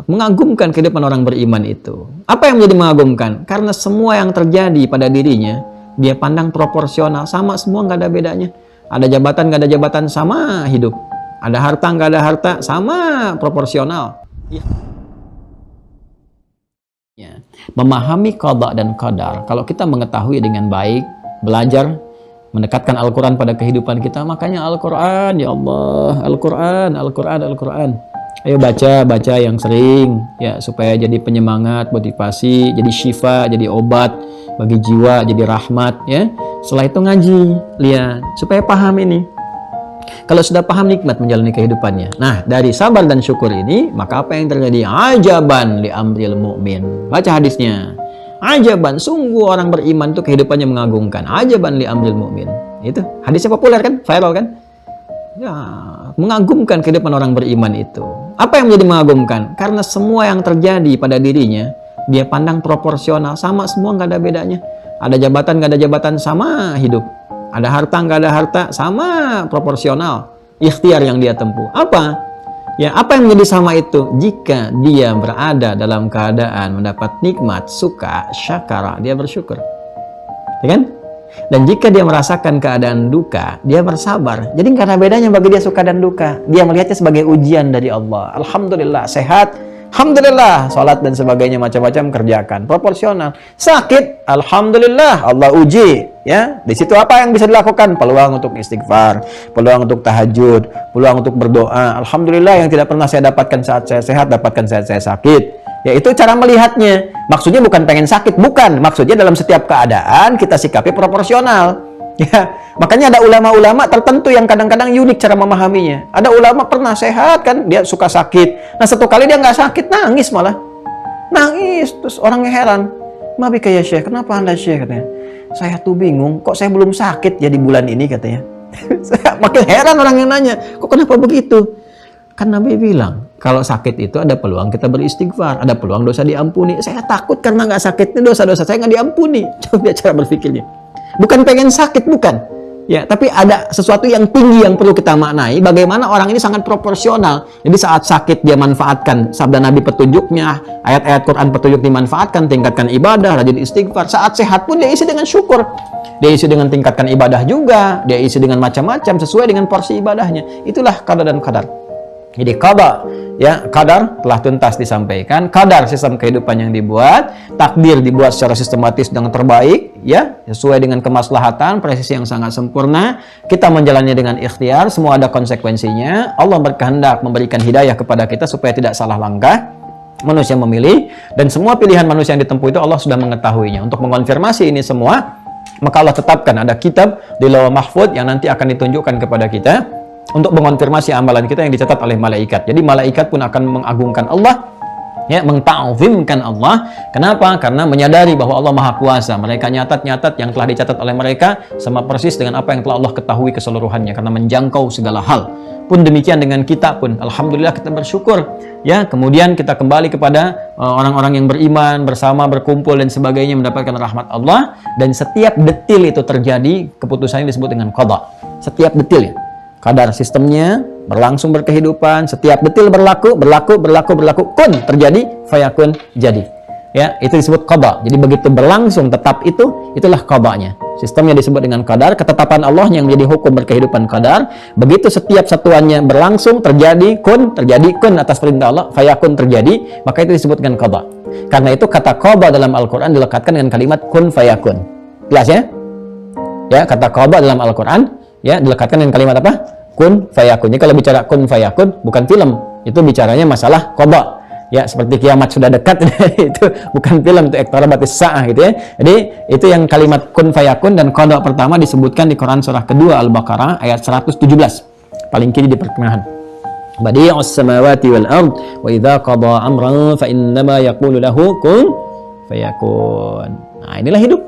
Mengagumkan kehidupan orang beriman itu. Apa yang menjadi mengagumkan? Karena semua yang terjadi pada dirinya, dia pandang proporsional, sama semua, nggak ada bedanya. Ada jabatan, nggak ada jabatan, sama hidup. Ada harta, nggak ada harta, sama proporsional. Ya. Memahami qada dan qadar, kalau kita mengetahui dengan baik, belajar, mendekatkan Al-Quran pada kehidupan kita, makanya Al-Quran, ya Allah, Al-Quran, Al-Quran, Al-Quran. Ayo baca yang sering, ya, supaya jadi penyemangat, motivasi, jadi syifa, jadi obat bagi jiwa, jadi rahmat, ya. Setelah itu ngaji, lihat, supaya paham ini. Kalau sudah paham, nikmat menjalani kehidupannya. Nah, dari sabar dan syukur ini, maka apa yang terjadi? Ajaban li amril mu'min. Baca hadisnya. Ajaban, sungguh orang beriman itu kehidupannya mengagumkan. Ajaban li amril mu'min. Itu hadisnya populer kan? Viral kan? Ya, mengagumkan kehidupan orang beriman itu. Apa yang menjadi mengagumkan? Karena semua yang terjadi pada dirinya, dia pandang proporsional, sama semua, nggak ada bedanya. Ada jabatan, nggak ada jabatan, sama hidup. Ada harta, nggak ada harta, sama proporsional. Ikhtiar yang dia tempuh. Apa? Ya, apa yang menjadi sama itu? Jika dia berada dalam keadaan mendapat nikmat, suka, syakara, dia bersyukur. Ya kan? Dan jika dia merasakan keadaan duka, dia bersabar. Jadi nggak ada bedanya bagi dia suka dan duka. Dia melihatnya sebagai ujian dari Allah. Alhamdulillah, sehat. Alhamdulillah, sholat dan sebagainya macam-macam kerjakan. Proporsional. Sakit, alhamdulillah, Allah uji. Ya, di situ apa yang bisa dilakukan? Peluang untuk istighfar, peluang untuk tahajud, peluang untuk berdoa. Alhamdulillah, yang tidak pernah saya dapatkan saat saya sehat, dapatkan saat saya sakit. Ya, itu cara melihatnya. Maksudnya bukan pengen sakit, bukan. Maksudnya dalam setiap keadaan kita sikapi proporsional. Ya, makanya ada ulama-ulama tertentu yang kadang-kadang unik cara memahaminya. Ada ulama pernah sehat kan, dia suka sakit. Nah, satu kali dia nggak sakit, nangis malah. Nangis, terus orangnya heran. Mabi kayak Syekh, kenapa Anda Syekh? Katanya. Saya tuh bingung, kok saya belum sakit ya di bulan ini, katanya. Saya makin heran orang yang nanya, kok kenapa begitu? Kan Nabi bilang, kalau sakit itu ada peluang kita beristighfar, ada peluang dosa diampuni. Saya takut karena nggak sakit, ini dosa-dosa saya nggak diampuni. Coba cara berpikirnya. Bukan pengen sakit, bukan. Ya, tapi ada sesuatu yang tinggi yang perlu kita maknai. Bagaimana orang ini sangat proporsional. Jadi saat sakit dia manfaatkan sabda Nabi petunjuknya, ayat-ayat Quran petunjuk dimanfaatkan, tingkatkan ibadah, rajin istighfar. Saat sehat pun dia isi dengan syukur. Dia isi dengan tingkatkan ibadah juga. Dia isi dengan macam-macam sesuai dengan porsi ibadahnya. Itulah qada dan qadar. Jadi qada, ya, qadar telah tuntas disampaikan. Qadar sistem kehidupan yang dibuat, takdir dibuat secara sistematis dengan terbaik, ya, sesuai dengan kemaslahatan, presisi yang sangat sempurna. Kita menjalannya dengan ikhtiar, semua ada konsekuensinya. Allah berkehendak memberikan hidayah kepada kita supaya tidak salah langkah. Manusia memilih, dan semua pilihan manusia yang ditempuh itu Allah sudah mengetahuinya. Untuk mengonfirmasi ini semua, maka Allah tetapkan ada kitab di Lauh Mahfuz yang nanti akan ditunjukkan kepada kita untuk mengonfirmasi amalan kita yang dicatat oleh malaikat. Jadi malaikat pun akan mengagungkan Allah, ya, mengta'zimkan Allah. Kenapa? Karena menyadari bahwa Allah Maha Kuasa. Mereka nyatat-nyatat yang telah dicatat oleh mereka sama persis dengan apa yang telah Allah ketahui keseluruhannya, karena menjangkau segala hal. Pun demikian dengan kita pun, alhamdulillah kita bersyukur. Ya, kemudian kita kembali kepada orang-orang yang beriman, bersama, berkumpul dan sebagainya, mendapatkan rahmat Allah. Dan setiap detil itu terjadi, keputusannya disebut dengan qada. Setiap detil, ya. Qadar sistemnya berlangsung berkehidupan, setiap detil berlaku, kun terjadi, fayakun jadi. Ya, itu disebut qada. Jadi begitu berlangsung tetap itulah qadanya. Sistemnya disebut dengan qadar, ketetapan Allah yang menjadi hukum berkehidupan qadar. Begitu setiap satuannya berlangsung terjadi kun atas perintah Allah, fayakun terjadi, maka itu disebut dengan qada. Karena itu kata qada dalam Al-Qur'an dilekatkan dengan kalimat kun fayakun. Jelas ya? Ya, kata qada dalam Al-Qur'an ya dilekatkan dengan kalimat apa? Kun fayakun. Jadi kalau bicara kun fayakun bukan film, itu bicaranya masalah qada. Ya, seperti kiamat sudah dekat, itu bukan film, itu iqtarabatis sa'ah gitu ya. Jadi itu yang kalimat kun fayakun, dan qada pertama disebutkan di Quran surah kedua Al-Baqarah ayat 117. Paling kiri di pertengahan. Badi'us samawati wal ard wa idza qada amran fa innama yaqulu lahu kun fayakun. Nah, inilah hidup.